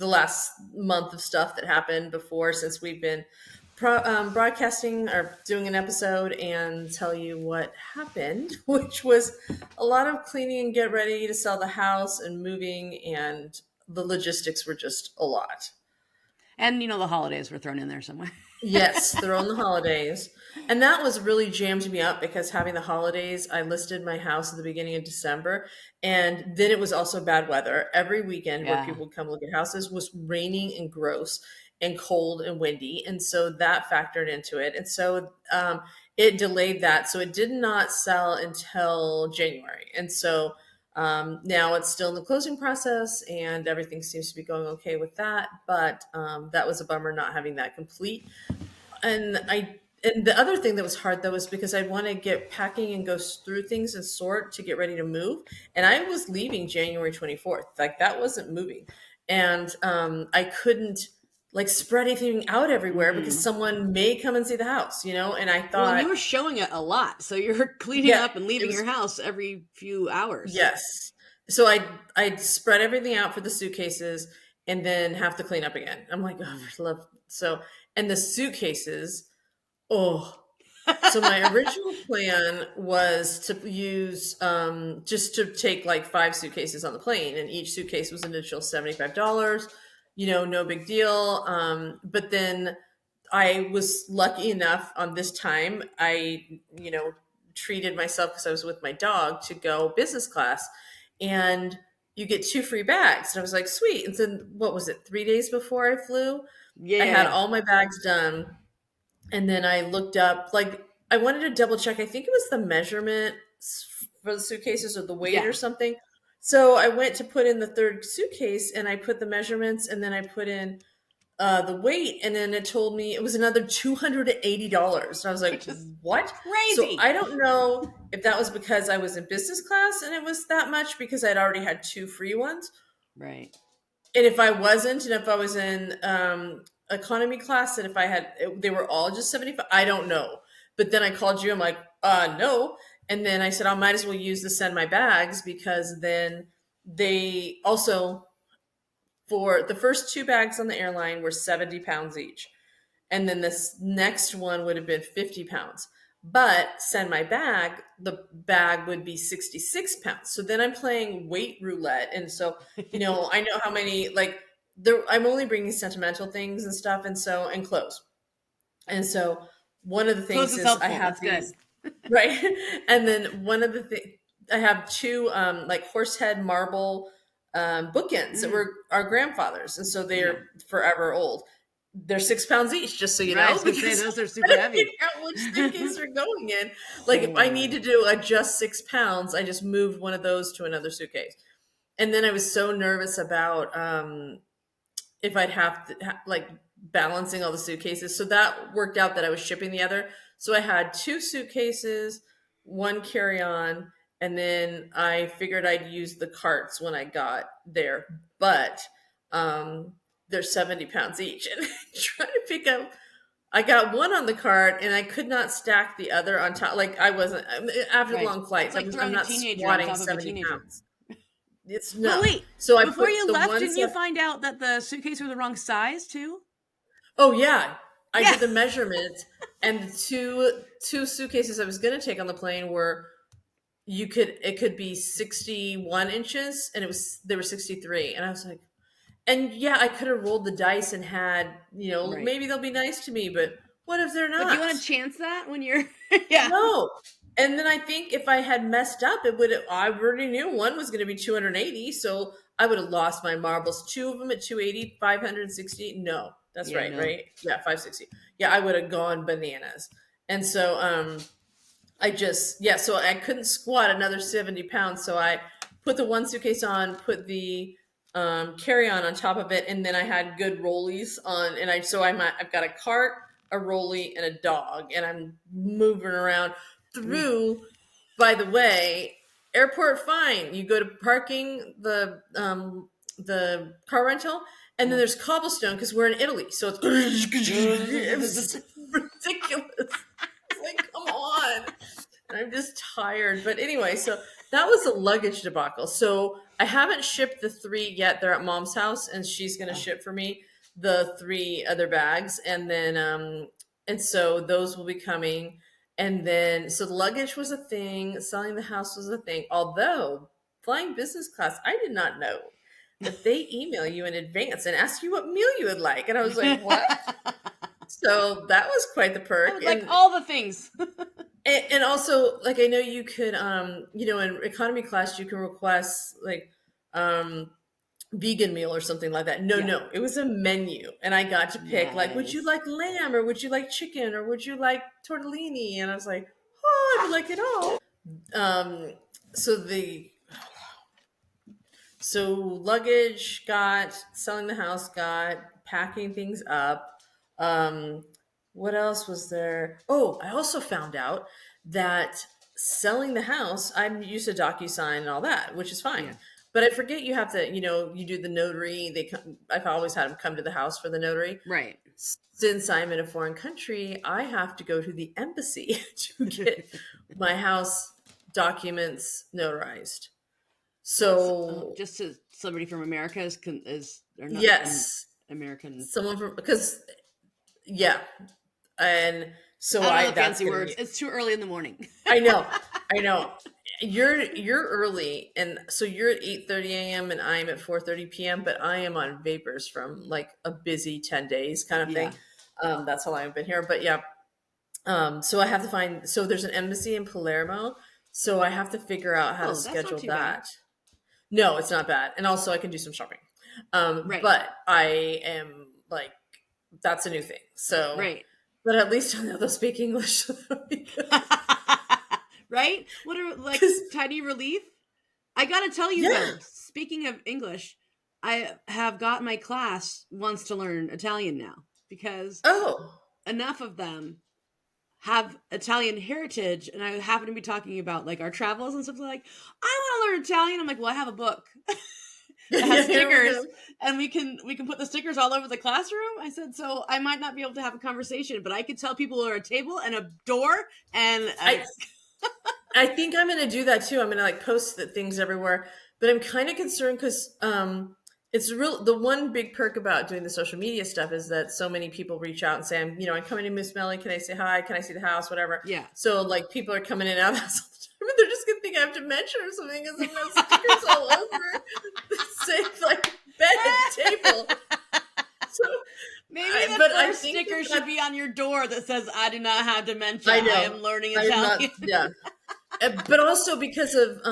the last month of stuff that happened before, since we've been broadcasting or doing an episode, and tell you what happened, which was a lot of cleaning and get ready to sell the house and moving, and the logistics were just a lot. And the holidays were thrown in there somewhere. Yes, they're on the holidays. And that was really jammed me up, because having the holidays, I listed my house at the beginning of December. And then it was also bad weather. Every weekend where Yeah. people would come look at houses was raining and gross and cold and windy. And so that factored into it. And so it delayed that. So it did not sell until January. And so now it's still in the closing process, and everything seems to be going okay with that. But that was a bummer not having that complete. And the other thing that was hard, though, is because I want to get packing and go through things and sort to get ready to move. And I was leaving January 24th. Like, that wasn't moving. And I couldn't like spread anything out everywhere, because someone may come and see the house, And I Well, and thought, you were showing it a lot, so you're cleaning yeah, up and it leaving was, your house every few hours. yes. So I spread everything out for the suitcases, and then have to clean up again. I'm like, oh, I love so. And the suitcases, oh, so my original plan was to use just to take like 5 suitcases on the plane, and each suitcase was an additional $75. No big deal. But then I was lucky enough on this time. I treated myself, because I was with my dog, to go business class, and you get 2 free bags. And I was like, sweet. And then what was it? 3 days before I flew, I had Yeah. all my bags done, and then I looked up, like, I wanted to double check. I think it was the measurement for the suitcases, or the weight or Yeah. something. So I went to put in the third suitcase, and I put the measurements, and then I put in the weight, and then it told me it was another $280. And I was like, Which is what? So crazy. I don't know if that was because I was in business class and it was that much, because I'd already had 2 free ones. Right. And if I wasn't, and if I was in economy class, and if I had, they were all just 75. I don't know. But then I called you. I'm like, no. And then I said, I might as well use the send my bags, because then they also, for the first 2 bags on the airline, were 70 pounds each. And then this next one would have been 50 pounds. But send my bag, the bag would be 66 pounds. So then I'm playing weight roulette. And so, I know how many, like, I'm only bringing sentimental things and stuff, and clothes. And so one of the Close things is is I helpful. have That's good. these, right? And then one of the things, I have 2 like horsehead marble bookends that Mm, were our grandfather's. And so yeah. they're forever old. They're 6 pounds each, just so you Right. I know, was gonna say because those are I super don't heavy. figure out which suitcase they're going in. Like, if I need Oh. to do adjust 6 pounds, I just moved one of those to another suitcase. And then I was so nervous about if I'd have to like balancing all the suitcases. So that worked out that I was shipping the other. So I had 2 suitcases, 1 carry-on, and then I figured I'd use the carts when I got there. But they're 70 pounds each, and trying to pick up. I got one on the cart, and I could not stack the other on top. Like, I wasn't after Right. long It's flights. like I'm throwing a not teenager on squatting top of a 70 teenager. pounds. It's But no. wait, So I before put you the left, one didn't you set. find out that the suitcase were the wrong size too? Oh yeah, I Yeah. did the measurement, and the two suitcases I was going to take on the plane were, it could be 61 inches, and they were 63, and I was like, and yeah, I could have rolled the dice and had, Right. maybe they'll be nice to me, but what if they're But do you want not? to chance that when you're yeah. No. And then I think if I had messed up, I already knew one was going to be 280. So I would have lost my marbles. 2 of them at 280, 560. No, that's Yeah, right. no. Right. Yeah. 560. Yeah. I would have gone bananas. And so, so I couldn't squat another 70 pounds. So I put the one suitcase on, put the carry on top of it, and then I had good rollies on. And I've got a cart, a rolly, and a dog, and I'm moving around Mm. through. By the way, airport fine. You go to parking the car rental, and then there's cobblestone, because we're in Italy, so it was ridiculous. It's like, come on. And I'm just tired. But anyway, so that was a luggage debacle. So I haven't shipped the 3 yet. They're at mom's house, and she's going to Oh. ship for me the 3 other bags, and then and so those will be coming. And then so the luggage was a thing, selling the house was a thing. Although flying business class, I did not know that they email you in advance and ask you what meal you would like, and I was like, what? So that was quite the I perk. would like all the things. And also, like, I know you could, in economy class, you can request like vegan meal or something like that. No, Yeah. no, it was a menu, and I got to pick like, would you Nice. like lamb or would you like chicken or would you like tortellini? And I was like, oh, I would like it all. Um, so the so luggage got, selling the house got, packing things up. Um, what else was there? Oh, I also found out that selling the house, I'm used to DocuSign and all that, which is fine. Yeah. But I forget you have to, you do the notary. I've always had them come to the house for the notary. Right. Since I'm in a foreign country, I have to go to the embassy to get my house documents notarized. So Just to somebody from America is or not yes, American. someone from, because yeah, and so I don't know the that's fancy gonna words. be, It's too early in the morning. I know, I know. You're early, and so you're at 8:30 a.m. and I'm at 4:30 p.m. But I am on vapors from like a busy 10 days kind of thing. Yeah. That's how long I've been here. But yeah, so I have to find. So there's an embassy in Palermo, so I have to figure out how to Oh, that's not schedule too bad. that. No, it's not bad, and also I can do some shopping. Right. But I am like, that's a new thing. So, Right. but at least I know they'll speak English. So that'll be good. Right? What are like 'Cause- tiny relief? I gotta tell you yeah. though, speaking of English, I have got my class wants to learn Italian now because Oh. enough of them have Italian heritage, and I happen to be talking about like our travels and stuff like. I want to learn Italian. I'm like, well, I have a book that has Here we stickers, go. and we can put the stickers all over the classroom. I said, so I might not be able to have a conversation, but I could tell people are a table and a door, and I think I'm going to do that too. I'm going to like post things everywhere, but I'm kind of concerned because it's real. The one big perk about doing the social media stuff is that so many people reach out and say, I'm coming to Miss Melly. Can I say hi? Can I see the house? Whatever. yeah. So like people are coming in and out of the house all the time, and they're just going to think I have dementia or something because I'm got stickers all over that say like bed and table. So Maybe the first sticker should be on your door that says, I do not have dementia. I am learning Italian. Yeah. But also because of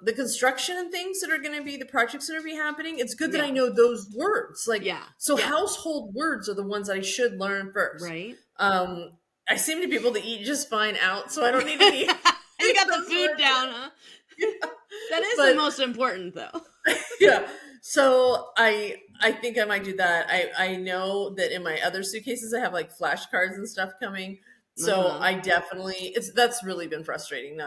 the construction and things that are going to be the projects that are be happening, it's good that I know those words. Like, so household words are the ones that I should learn first. Right. I seem to be able to eat just fine out, so I don't need to eat. You got the food down, huh? Yeah. That is the most important, though. Yeah. So I think I might do that. I know that in my other suitcases I have like flashcards and stuff coming. So I definitely, that's really been frustrating.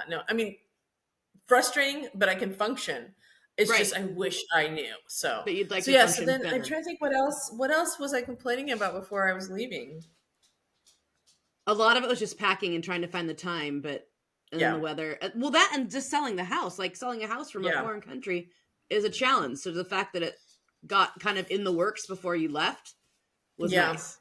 Frustrating, but I can function. It's just, I wish I knew. So, but you'd like so yeah. So then better. I'm trying to think what else was I complaining about before I was leaving? A lot of it was just packing and trying to find the time, but the weather. Well, that and just selling the house, like selling a house from a foreign country is a challenge. So the fact that it got kind of in the works before you left was nice.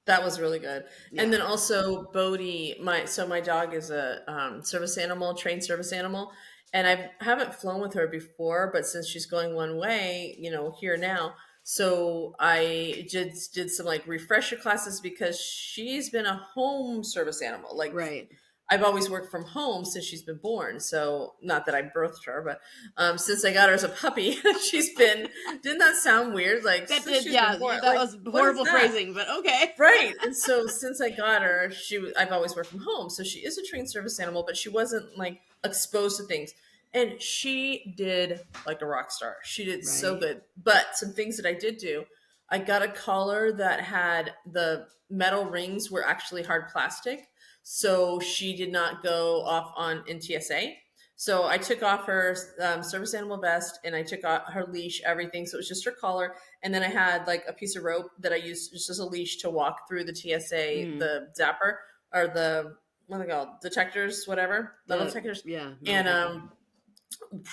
That was really good. Yeah. And then also Bodhi, my dog is a service animal, trained service animal. And I haven't flown with her before, but since she's going one way, here now. So I just did some like refresher classes because she's been a home service animal. Like, right. I've always worked from home since she's been born. So not that I birthed her, but since I got her as a puppy, she's been, didn't that sound weird? Like that did, that was horrible phrasing, but okay. Right. And so since I got her, I've always worked from home. So she is a trained service animal, but she wasn't like exposed to things. And she did like a rock star. She did so good. But some things that I did do, I got a collar that had the metal rings were actually hard plastic. So she did not go off in TSA. So I took off her service animal vest and I took off her leash, everything. So it was just her collar. And then I had like a piece of rope that I used just as a leash to walk through the TSA, the zapper or the, what are they called? Detectors, whatever. Metal detectors. Yeah. And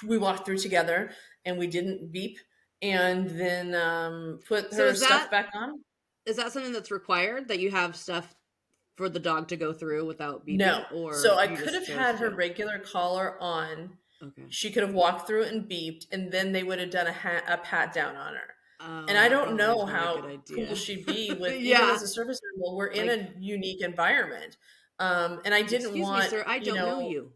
We walked through together, and we didn't beep, and then put So her stuff back on. is that something that's required, that you have stuff for the dog to go through without beeping, No. So or I you could just have chose had her to? regular collar on. Okay. She could have walked through it and beeped, and then they would have done a pat down on her. And Oh, I that don't probably is know not a good how cool idea. she'd be with, even Yeah. as a service animal, we're in Like, a unique environment. And I didn't excuse me, want, sir, I don't know you.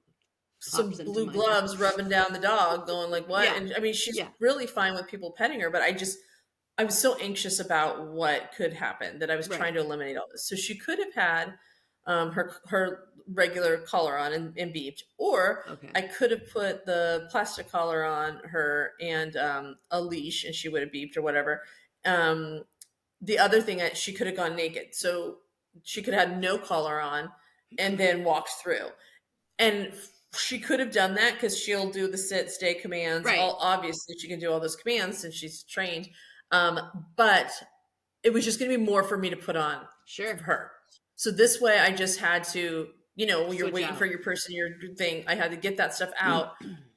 Pops some into blue my gloves house. rubbing down the dog, going like, what? Yeah. And I mean, she's Yeah. really fine with people petting her, but I was so anxious about what could happen that I was trying Right. to eliminate all this. So she could have had her regular collar on and beeped, or Okay. I could have put the plastic collar on her and a leash, and she would have beeped or whatever. Um, the other thing, she could have gone naked, so she could have had no collar on and then walked through. And she could have done that because she'll do the sit, stay commands. Right. All obviously, she can do all those commands since she's trained. But it was just going to be more for me to put on for Sure. her. So this way, I just had to, when you're Switch waiting for out. your person, your thing, I had to get that stuff out,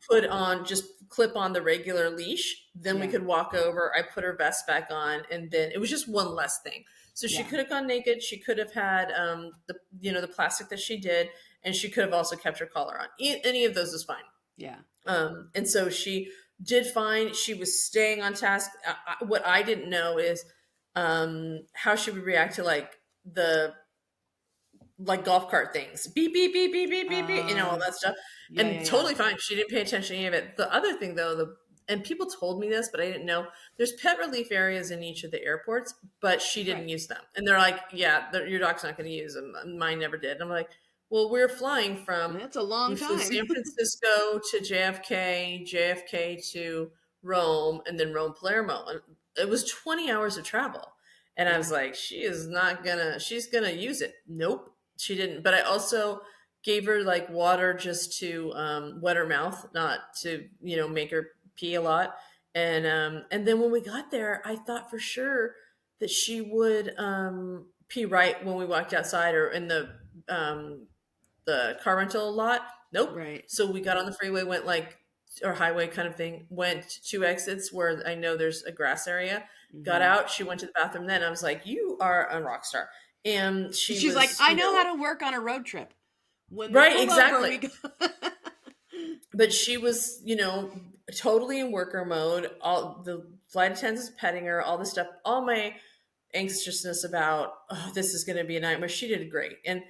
put on, just clip on the regular leash. Then we Yeah. could walk over. I put her vest back on, and then it was just one less thing. So she Yeah. could have gone naked. She could have had the plastic that she did, and she could have also kept her collar on. Any of those is fine. Yeah. And so she did fine. She was staying on task. What I didn't know is how she would react to the golf cart things, beep beep beep beep beep beep beep, all that stuff, Yeah, yeah, and yeah. totally fine. She didn't pay attention to any of it. The other thing, though, and people told me this, but I didn't know. There's pet relief areas in each of the airports, but she didn't Right. use them. And they're like, "Yeah, your dog's not going to use them. Mine never did." And I'm like, "Well, we're flying from." That's a long We flew time. San Francisco to JFK, JFK to Rome, and then Rome Palermo, and it was 20 hours of travel. And I Yeah. was like, she's gonna use it. Nope, she didn't. But I also gave her like water just to wet her mouth, not to make her pee a lot. And then when we got there, I thought for sure that she would pee right when we walked outside or in the car rental lot. Nope. Right. So we got on the freeway, went or highway kind of thing, went two exits where I know there's a grass area, got Mm-hmm. out. She went to the bathroom. Then I was like, "You are a rock star." And she She's like, was, I know how to work on a road trip. When we right, pull over, exactly. we go. But she was, totally in worker mode. All the flight attendants petting her, all this stuff, all my anxiousness about, oh, this is going to be a nightmare. She did great, and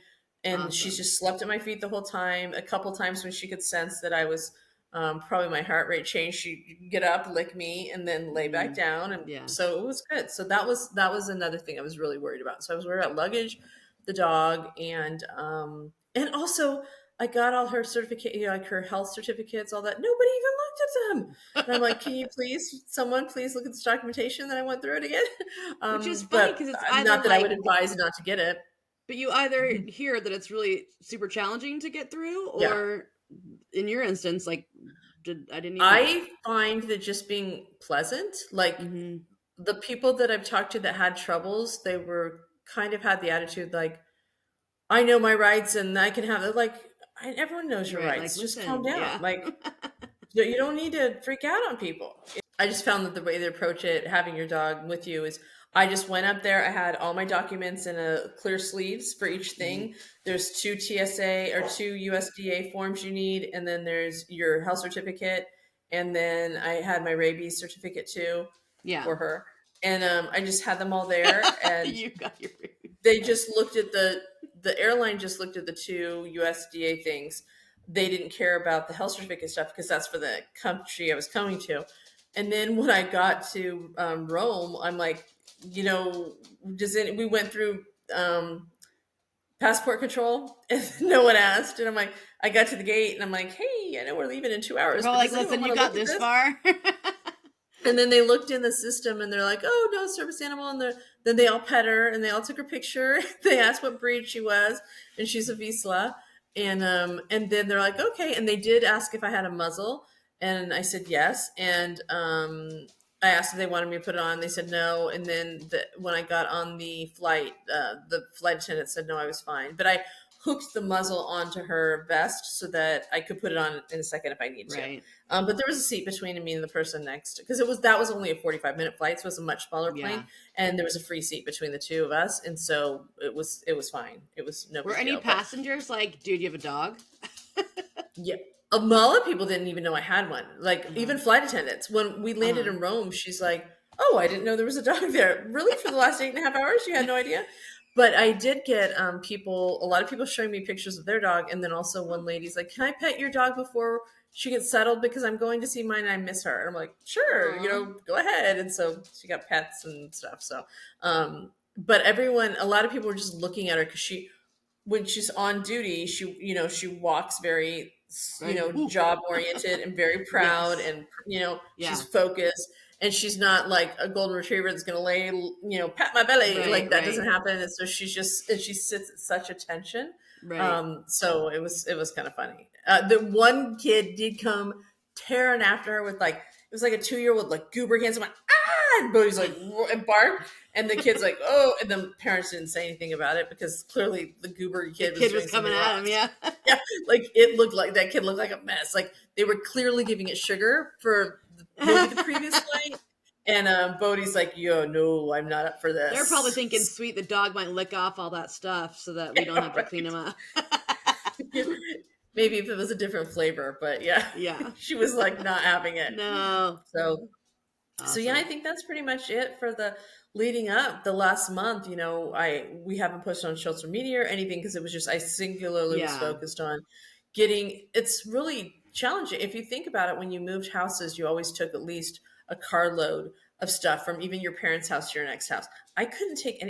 she Awesome. just slept at my feet the whole time. A couple times when she could sense that I was probably my heart rate changed, she'd get up, lick me, and then lay back Mm, down, and yeah. so it was good. So that was another thing I was really worried about. So I was worried about luggage, the dog, and also I got all her certificate, like her health certificates, all that. Nobody even looked at them. And I'm like, can you please, someone please look at this documentation that I went through it again? Which is funny But because it's either not that I would like, advise not to get it. but you either hear that it's really super challenging to get through, Yeah. or in your instance, like, I didn't even know. I find that just being pleasant, like Mm-hmm. the people that I've talked to that had troubles, they were kind of had the attitude like, I know my rights and I can have it. Like, everyone knows your Right. Like, rights. Just calm listen, down. yeah. Like, you don't need to freak out on people. I just found that the way they approach it, having your dog with you, is I just went up there. I had all my documents in a clear sleeves for each Mm-hmm. thing. There's two TSA or two USDA forms you need, and then there's your health certificate, and then I had my rabies certificate too Yeah. for her, and I just had them all there, and You got your. they just looked at the airline just looked at the two USDA things. They didn't care about the health certificate stuff because that's for the country I was coming to. And then when I got to Rome, I'm like, we went through passport control and no one asked. And I'm like, I got to the gate and I'm like, hey, I know we're leaving in 2 hours, They're but like, does anyone listen, want you to look got at this this? far. And then they looked in the system and they're like, oh, no, service animal. And then they all pet her and they all took her picture. They asked what breed she was, and she's a Vizsla. And then they're like, okay. And they did ask if I had a muzzle, and I said yes. And I asked if they wanted me to put it on. They said no. And then when I got on the flight attendant said no, I was fine. But I hooked the muzzle onto her vest so that I could put it on in a second if I need to. Right. But there was a seat between me and the person next, because that was only a 45-minute flight, so it was a much smaller plane, Yeah. and there was a free seat between the two of us, and so it was fine. It was no Were big any deal. But passengers like, dude, you have a dog? yeah, a lot of people didn't even know I had one. Like even flight attendants. When we landed in Rome, she's like, "Oh, I didn't know there was a dog there. Really? For the last 8.5 hours, you had no idea?" But I did get a lot of people showing me pictures of their dog, and then also one lady's like, "Can I pet your dog before she gets settled? Because I'm going to see mine and I miss her." And I'm like, "Sure, go ahead." And so she got pets and stuff. So, but a lot of people were just looking at her because when she's on duty, she walks very, job oriented and very proud, Yes. and she's focused, and she's not like a golden retriever that's going to lay, pat my belly, like that doesn't happen. And so she sits at such attention. Right. So it was kind of funny. The one kid did come tearing after her with, like, it was like a 2-year-old, like, goober hands. I'm like, ah, and Bodhi's like, and bark. And the kid's like, oh, and the parents didn't say anything about it because clearly the goober kid was doing coming something at wrong. him, yeah. Yeah, like that kid looked like a mess. Like they were clearly giving it sugar for maybe the previous flight. And Bodhi's like, yo, no, I'm not up for this. They're probably thinking, sweet, the dog might lick off all that stuff so that we don't have to clean him up. Maybe if it was a different flavor, but yeah, she was like not having it. No. So yeah, I think that's pretty much it for the leading up the last month. We haven't posted on social media or anything because it was just I singularly was focused on getting. It's really challenging if you think about it. When you moved houses, you always took at least a carload of stuff from even your parents' house to your next house. I couldn't take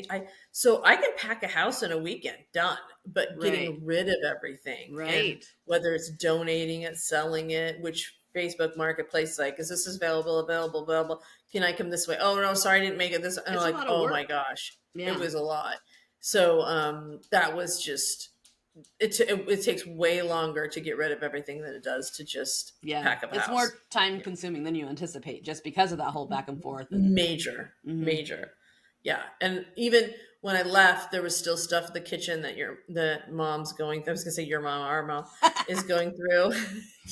so I can pack a house in a weekend, done, but getting rid of everything, and whether it's donating it, selling it, which Facebook Marketplace, like, is this available? Can I come this way? Oh no, sorry, I didn't make it this. And I'm like, oh my gosh, it was a lot. So that was just it takes way longer to get rid of everything than it does to just pack up a house. It's more time consuming than you anticipate just because of that whole back and forth. Major. Yeah. And even when I left, there was still stuff in the kitchen that the mom's going. I was gonna say your mom, our mom is going through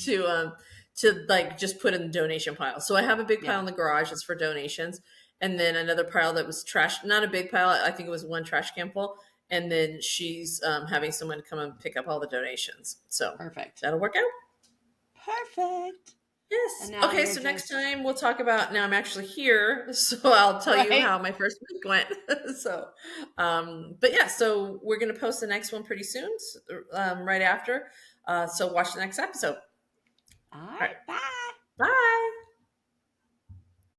to like just put in the donation pile. So I have a big pile in the garage that's for donations, and then another pile that was trash. Not a big pile. I think it was one trash can full. And then she's having someone come and pick up all the donations. So perfect. That'll work out. Perfect. Yes. Okay, so next time we'll talk about, now I'm actually here, so I'll tell you how my first week went. So, but yeah, so we're going to post the next one pretty soon, right after. So watch the next episode. All right. Bye.